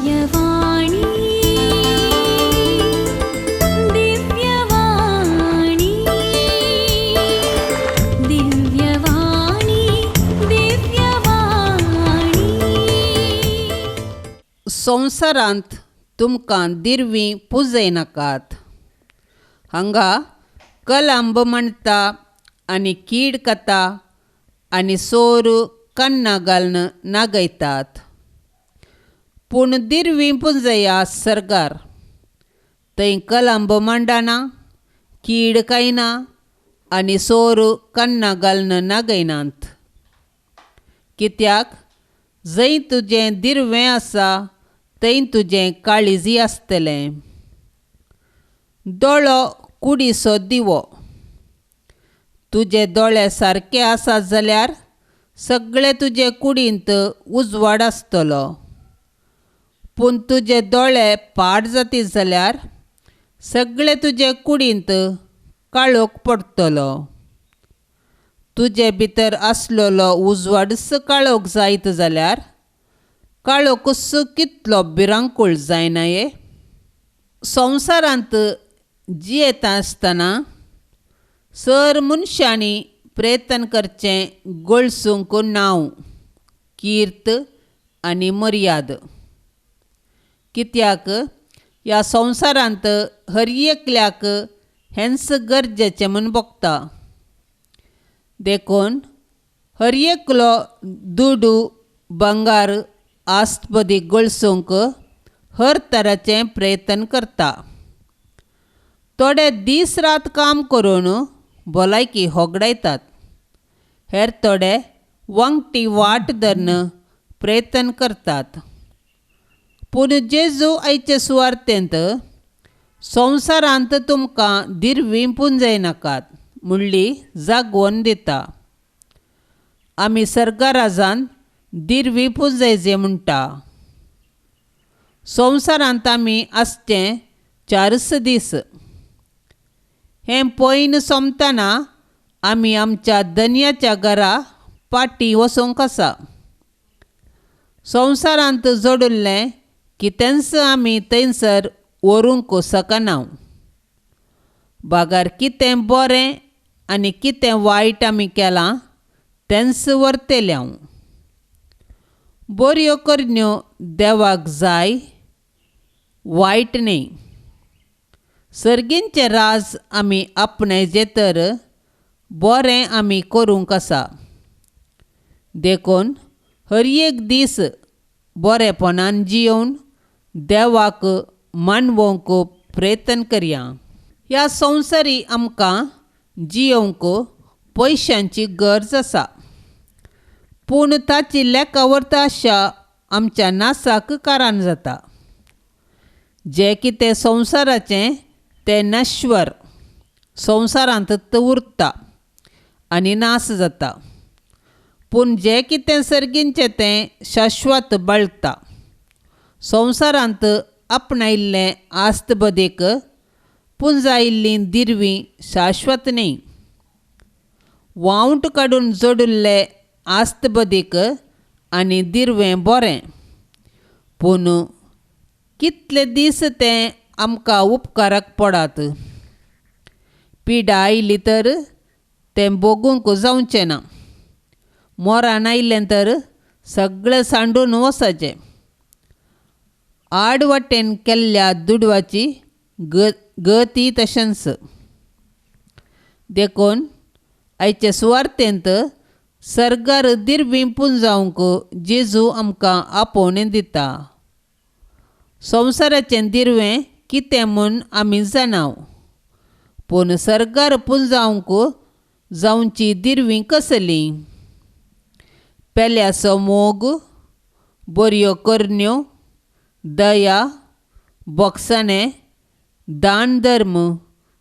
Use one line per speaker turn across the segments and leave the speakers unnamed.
दिव्यवाणी दिव्यवाणी दिव्यवाणी दिव्यवाणी
संवसारांत तुमकां दिरवीं पुजयनाकात. हांगा कलंब म्हणटा आनी कीड खाता आनी सोर कन्ना घालून नागयतात. पूण दिरवीं पुंजया सर्गार. थंय कलंब मांडना, कीड कांयना आनी सोर कन्ना घालून नागयनात. कित्याक जंय तुजें दिरवें आसा थंय तुजें काळिजी आसतलें. दोळो कुडीचो दिवो. तुजे दोळे सारके आसात जाल्यार सगळे तुजे कुडींत उजवाड आसतलो. पूण तुजे दोळे पाड जातीत जाल्यार सगळे तुजे कुडींत काळोख पडटलो. तुजे भितर आसलेलो उजवाडच काळोख जायत जाल्यार काळोखच कितलो भिरांकूळ जायनाये. संवसारांत जियेता आसतना सर मनशांनी प्रयत्न करचें गळसूंक नांव, किर्त आनी मर्याद. कित्याक ह्या संवसारांत हर एकल्याक हेंच गरजेचें म्हूण भोगता. देखून हर एकलो दुडू बंगार आस्त बदी गळसूंक हर तराचें प्रयत्न करता. थोडे दीस रात काम करून भलायकी होगडायतात. हेर थोडे वांगटी वाट धरून प्रयत्न करतात. पूण जेजू आयचे सुवार्तेंत संवसारांत तुमकां दिरवीं पुंजयनाकात म्हणली जागोवन दिता. आमी सर्गराजान दिरवीं पुंजयचें म्हणटा. संवसारांत आमी आसचें 4 दीस. हें पयन सोंपतना आमी आमच्या धन्याच्या घरा पाटी वचोंक आसा. संवसारांत जोडिल्लें कितेंच आमी थंयसर व्हरूंक शकना. बागार कितें बरें आनी कितें वायट आमी केलां तेंच व्हरतले. बऱ्यो करण्यो देवाक जाय, वायट न्ही. सर्गींचें राज आमी आपणायचें तर बरें आमी करूंक आसा. देखून हर एक दीस बरेपणान जियोवन देवाक मानवंक प्रयत्न करया. ह्या संवसारी आमकां जियोवंक पयशांची गरज आसा. पूण ताची लेखावर्त आशा आमच्या नासाक कारण जाता. जें कितें संवसाराचें तें नश्वर संवसारांत उरता आनी नास जाता. पूण जें कितें सर्गींचें तें शाश्वत बाळगता. संवसारांत आपणायिल्लें आस्त बदेक पुंजायिल्लीं दिरवीं शाश्वत न्ही. वावंट काडून जोडिल्लें आस्त बदेक आनी दिरवें बरें. पूण कितले दीस तें आमकां उपकाराक पडात. पिडा आयली तर तें भोगूंक जावचें ना. मोरान आयलें तर सगळें सांडून वचचें. आड वाटेन केल्ल्या दुडवाची गती तशेंच. देखून आयचे सुवार्तेंत सर्गार दिरवीं पुंजावंक जेजू आमकां आपोवणें दिता. संवसाराचें दिरवें कितें म्हूण आमी जाणाव. पूण सर्गार पुंजावंक जावची दिरवीं कसलीं? पेल्याचो मोग, बऱ्यो करण्यो, दया, बोगसाणें, दान धर्म,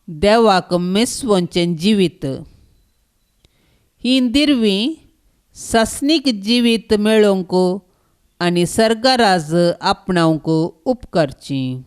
देवाक मेसवचें जिवीत. हीं दिरवीं सासणीक जिवीत मेळोवंक आनी सर्गराज आपणावंक उपकारचीं.